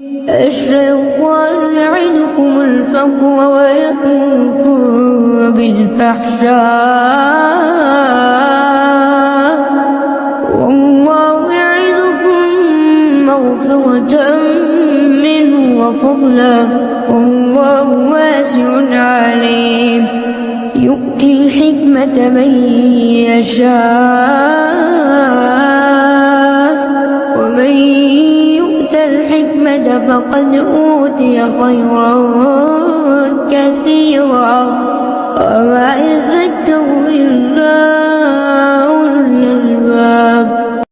الشيطان يعدكم الفقر ويأمركم بالفحشاء والله يعدكم مغفرة منه وفضلا والله واسع عليم يؤتي الحكمة من يشاء ومن يؤت الحكمة فقد أوتي خيرا كثيرا وما يذكر إلا أولو الألباب.